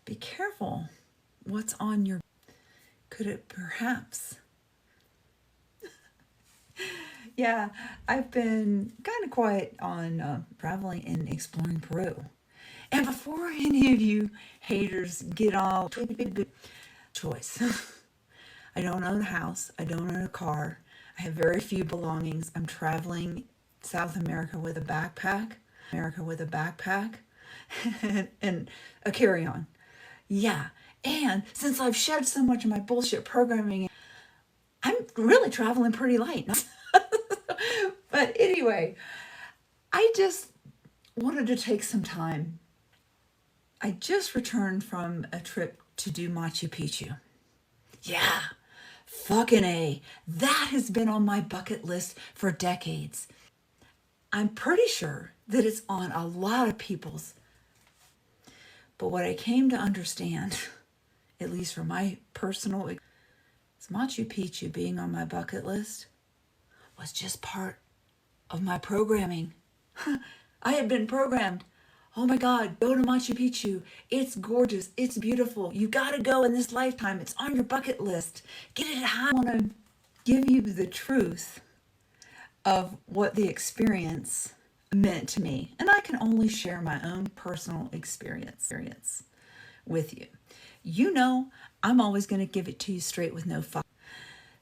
be careful what's on your, could it perhaps, yeah, I've been kind of quiet on traveling and exploring Peru. And before any of you haters get all choice, I don't own a house. I don't own a car. I have very few belongings. I'm traveling South America with a backpack, and a carry-on. Yeah. And since I've shed so much of my bullshit programming, I'm really traveling pretty light. But anyway, I just wanted to take some time. I just returned from a trip to do Machu Picchu. Yeah, fucking A. That has been on my bucket list for decades. I'm pretty sure that it's on a lot of people's. But what I came to understand, at least from my personal experience, Machu Picchu being on my bucket list was just part of my programming. I had been programmed. Oh my God, go to Machu Picchu. It's gorgeous. It's beautiful. You gotta go in this lifetime. It's on your bucket list. Get it high. I want to give you the truth of what the experience meant to me. And I can only share my own personal experience with you. You know, I'm always going to give it to you straight with no fuck.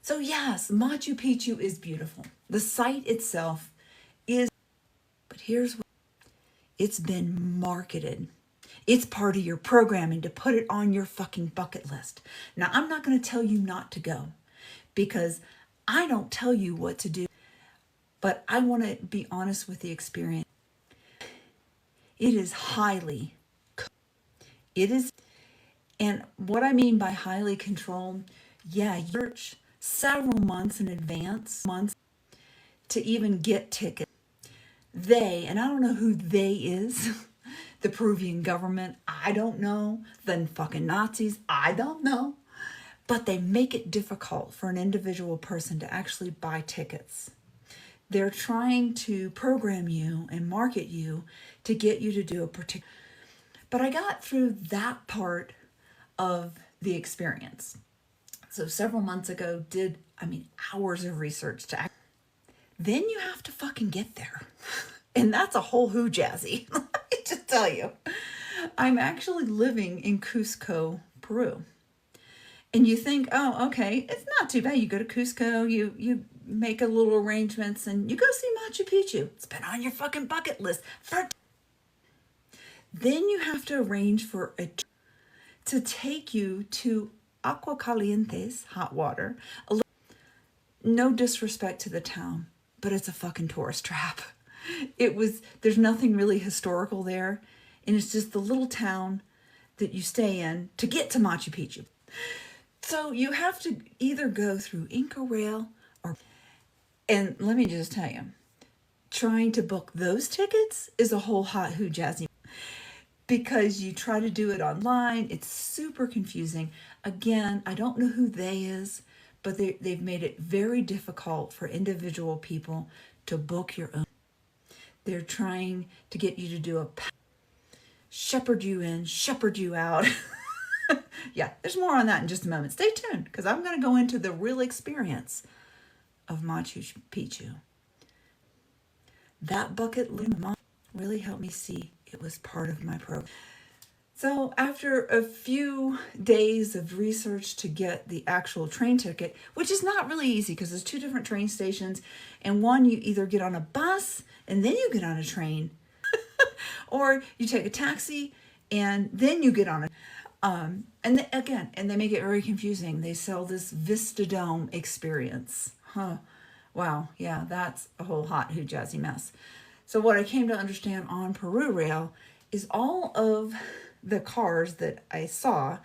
So yes, Machu Picchu is beautiful. The site itself is, but here's what, it's been marketed. It's part of your programming to put it on your fucking bucket list. Now, I'm not going to tell you not to go because I don't tell you what to do, but I want to be honest with the experience. It is and what I mean by highly controlled, yeah, you search several months in advance, to even get tickets. They, and I don't know who they is, the Peruvian government, I don't know, the fucking Nazis, I don't know, but they make it difficult for an individual person to actually buy tickets. They're trying to program you and market you to get you to do a particular. But I got through that part of the experience. So several months ago, hours of research to act. Then you have to fucking get there. And that's a whole hoo jazzy. Let me just tell you. I'm actually living in Cusco, Peru. And you think, oh, okay, it's not too bad. You go to Cusco, you make a little arrangements, and you go see Machu Picchu. It's been on your fucking bucket list. Then you have to arrange for to take you to Agua Caliente's, hot water. No disrespect to the town, but it's a fucking tourist trap. There's nothing really historical there. And it's just the little town that you stay in to get to Machu Picchu. So you have to either go through Inca Rail and let me just tell you, trying to book those tickets is a whole hot hoo jazzy because you try to do it online. It's super confusing. Again, I don't know who they is, but they've made it very difficult for individual people to book your own. They're trying to get you to do shepherd you in, shepherd you out. Yeah, there's more on that in just a moment. Stay tuned because I'm going to go into the real experience of Machu Picchu. That bucket list really helped me see it was part of my program. So after a few days of research to get the actual train ticket, which is not really easy because there's two different train stations, and one you either get on a bus and then you get on a train, or you take a taxi and then you get on a and they make it very confusing. They sell this Vista Dome experience. Wow, yeah, that's a whole hot hoo jazzy mess. So what I came to understand on Peru Rail is all of the cars that I saw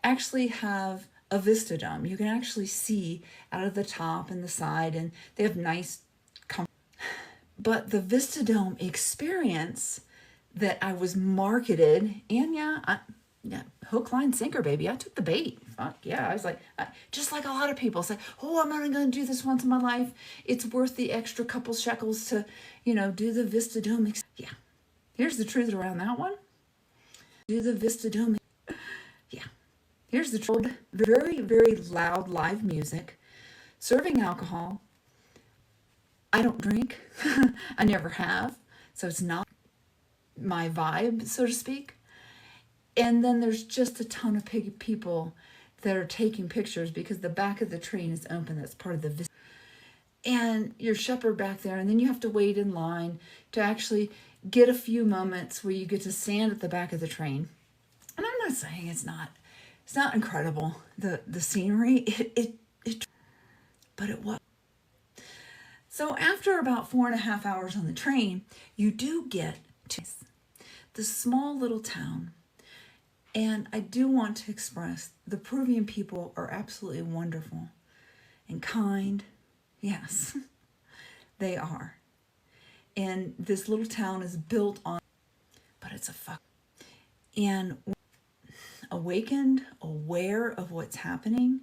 actually have a Vista Dome. You can actually see out of the top and the side, and they have nice but the Vista Dome experience that I was marketed, and yeah, hook, line, sinker, baby. I took the bait. Fuck yeah. I was like, just like a lot of people say, oh, I'm only going to do this once in my life. It's worth the extra couple shekels to, do the Vista Dome. Yeah. Here's the truth around that one. Do the Vista Dome. Here's the truth. Very, very loud live music, serving alcohol. I don't drink. I never have. So it's not my vibe, so to speak. And then there's just a ton of people that are taking pictures because the back of the train is open. That's part of the visit. And you're shepherded back there, and then you have to wait in line to actually get a few moments where you get to stand at the back of the train. And I'm not saying it's not incredible, the scenery, but it was. So after about 4.5 hours on the train, you do get to the small little town. And I do want to express the Peruvian people are absolutely wonderful and kind. Yes, they are. And this little town is built on, but it's a fuck. And awakened, aware of what's happening.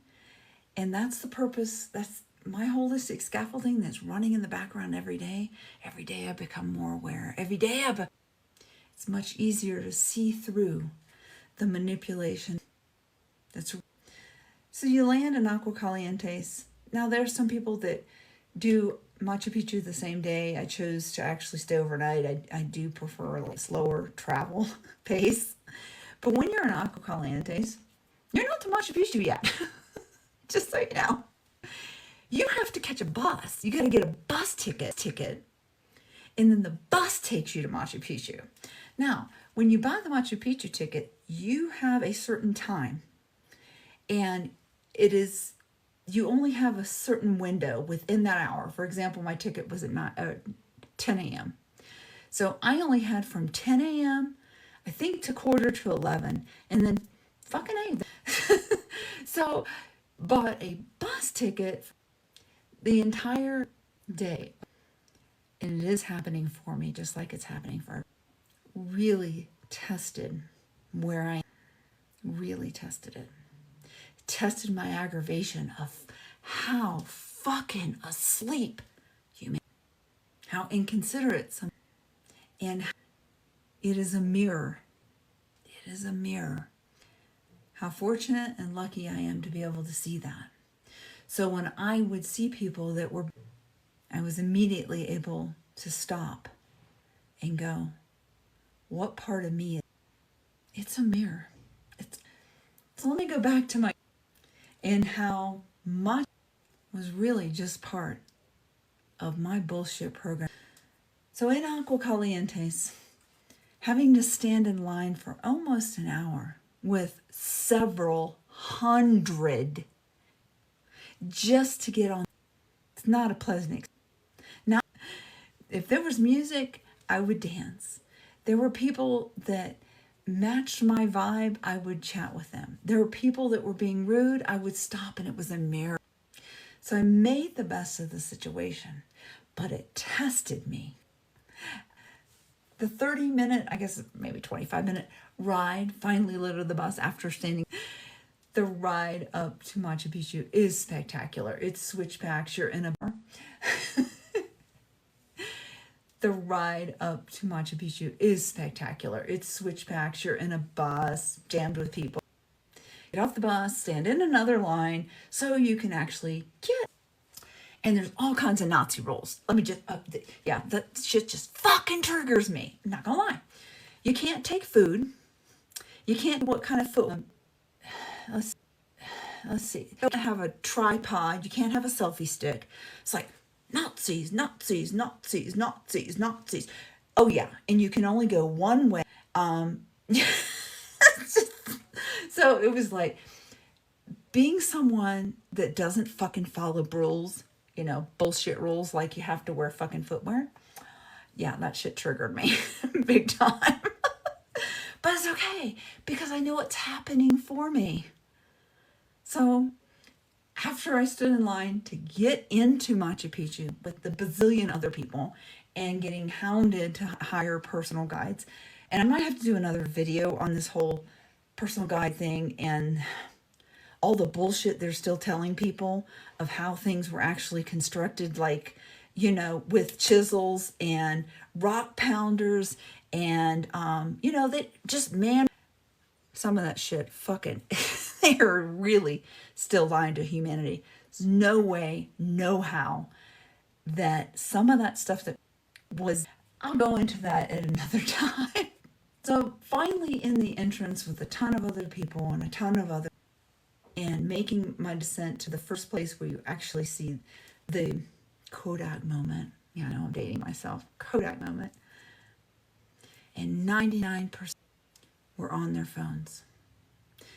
And that's the purpose. That's my holistic scaffolding that's running in the background every day. Every day I become more aware. Every day it's much easier to see through the manipulation. So you land in Agua Calientes. Now there's some people that do Machu Picchu the same day. I chose to actually stay overnight. I do prefer a slower travel pace. But when you're in Agua Calientes, you're not to Machu Picchu yet. Just so you know. You have to catch a bus. You got to get a bus ticket. And then the bus takes you to Machu Picchu. Now, when you buy the Machu Picchu ticket, you have a certain time. And you only have a certain window within that hour. For example, my ticket was at 10 a.m. So I only had from 10 a.m., I think, to 10:45, and then fucking A. So bought a bus ticket the entire day. And it is happening for me, just like it's happening for really tested where I really tested it. Tested my aggravation of how fucking asleep you make, how inconsiderate some, and it is a mirror. It is a mirror. How fortunate and lucky I am to be able to see that. So when I would see people that were, I was immediately able to stop and go, what part of me? It's a mirror. So let me go back to my, and how much was really just part of my bullshit program. So in Agua Calientes, having to stand in line for almost an hour with several hundred just to get on, it's not a pleasant experience. Now, if there was music, I would dance. There were people that matched my vibe, I would chat with them. There were people that were being rude, I would stop, and it was a mirror. So I made the best of the situation, but it tested me. The 30-minute, I guess maybe 25-minute ride, finally loaded the bus after standing. The ride up to Machu Picchu is spectacular. It's switchbacks, you're in a bar. The ride up to Machu Picchu is spectacular. It's switchbacks, you're in a bus, jammed with people. Get off the bus, stand in another line so you can actually get. And there's all kinds of Nazi rules. Let me just, that shit just fucking triggers me. I'm not gonna lie. You can't take food. You can't, what kind of food? Let's see. You don't have a tripod. You can't have a selfie stick. It's like, Nazis, Nazis, Nazis, Nazis, Nazis. Oh yeah, and you can only go one way. So it was like being someone that doesn't fucking follow rules, bullshit rules like you have to wear fucking footwear. Yeah, that shit triggered me big time. But it's okay because I know what's happening for me. So after I stood in line to get into Machu Picchu with the bazillion other people and getting hounded to hire personal guides, and I might have to do another video on this whole personal guide thing and all the bullshit they're still telling people of how things were actually constructed, like, with chisels and rock pounders and, they just, man, some of that shit fucking They are really still lying to humanity. There's no way, no how that some of that stuff that was, I'll go into that at another time. So finally in the entrance with a ton of other people and a ton of other, and making my descent to the first place where you actually see the Kodak moment. Yeah, I know I'm dating myself. Kodak moment. And 99% were on their phones,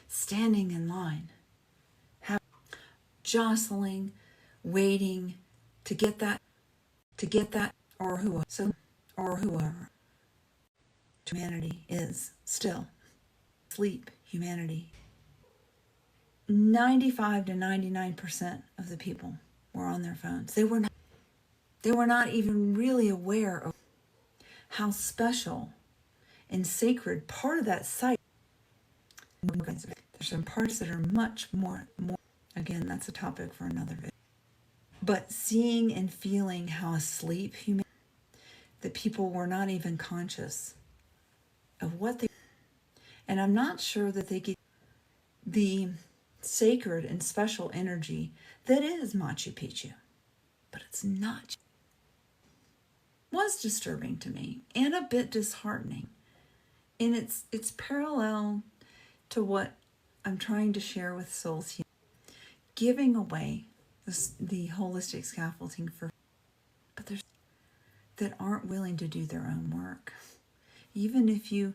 standing in line, jostling, waiting to get that, or whoever. Humanity is still sleep. Humanity. 95 to 99% of the people were on their phones. They were not even really aware of how special and sacred part of that site. There's some parts that are much more. Again, that's a topic for another video. But seeing and feeling how asleep that people were not even conscious of what they, and I'm not sure that they get the sacred and special energy that is Machu Picchu, but it's not. Was disturbing to me and a bit disheartening, and it's parallel to what I'm trying to share with souls here, giving away the holistic scaffolding for, but there's that aren't willing to do their own work, even if you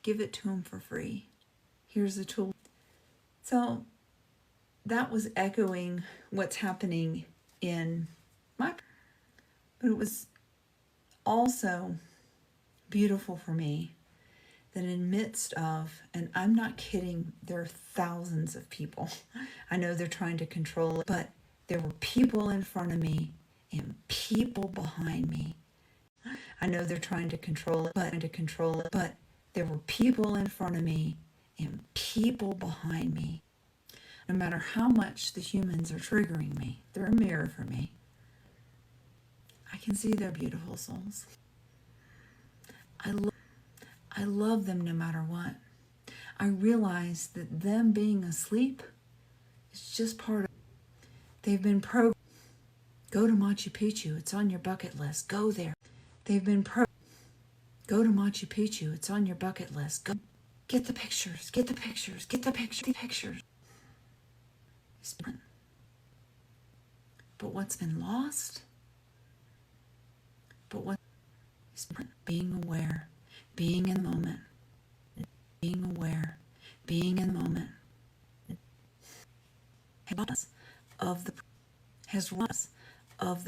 give it to them for free. Here's a tool. So that was echoing what's happening in my, but it was also beautiful for me that in midst of, and I'm not kidding, there are thousands of people. I know they're trying to control it, but there were people in front of me and people behind me. I know they're trying to control it, but there were people in front of me and people behind me. No matter how much the humans are triggering me, they're a mirror for me. I can see their beautiful souls. I love them no matter what. I realize that them being asleep is just part of, they've been programmed. Go to Machu Picchu, it's on your bucket list. Go there. They've been go to Machu Picchu, it's on your bucket list. Go. Get the pictures, get the pictures, get the pictures. But what's been lost? Being aware, being in the moment, being aware, being in the moment. Of the of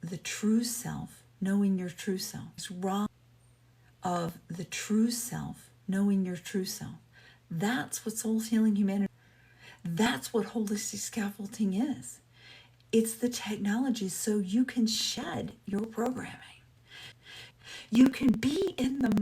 the true self, knowing your true self. It's wrong of the true self, knowing your true self. That's what soul healing humanity. That's what holistic scaffolding is. It's the technology so you can shed your programming. You can be in the